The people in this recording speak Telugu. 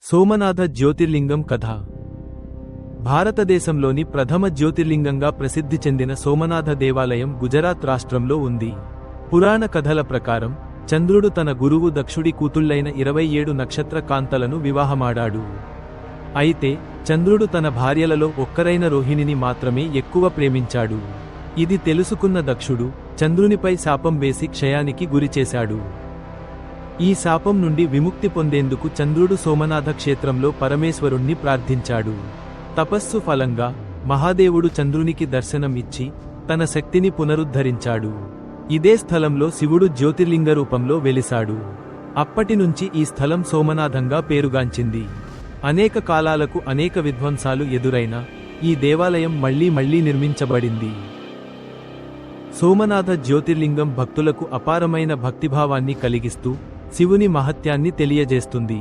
సోమనాథ జ్యోతిర్లింగం కథ. భారతదేశంలోని ప్రథమ జ్యోతిర్లింగంగా ప్రసిద్ధి చెందిన సోమనాథ దేవాలయం గుజరాత్ రాష్ట్రంలో ఉంది. పురాణ కథల ప్రకారం చంద్రుడు తన గురువు దక్షుడి కూతుళ్లైన 27 నక్షత్ర కాంతలను వివాహమాడాడు. అయితే చంద్రుడు తన భార్యలలో ఒక్కరైన రోహిణిని మాత్రమే ఎక్కువ ప్రేమించాడు. ఇది తెలుసుకున్న దక్షుడు చంద్రునిపై శాపం వేసి క్షయానికి గురిచేశాడు. ఈ శాపం నుండి విముక్తి పొందేందుకు చంద్రుడు సోమనాథ క్షేత్రంలో పరమేశ్వరుణ్ణి ప్రార్థించాడు. తపస్సు ఫలంగా మహాదేవుడు చంద్రునికి దర్శనం ఇచ్చి తన శక్తిని పునరుద్ధరించాడు. ఇదే స్థలంలో శివుడు జ్యోతిర్లింగ రూపంలో వెలిశాడు. అప్పటినుంచి ఈ స్థలం సోమనాథంగా పేరుగాంచింది. అనేక కాలాలకు అనేక విధ్వంసాలు ఎదురైనా ఈ దేవాలయం మళ్లీ నిర్మించబడింది. సోమనాథ జ్యోతిర్లింగం భక్తులకు అపారమైన భక్తిభావాన్ని కలిగిస్తూ శివుని మహత్యాన్ని తెలియజేస్తుంది.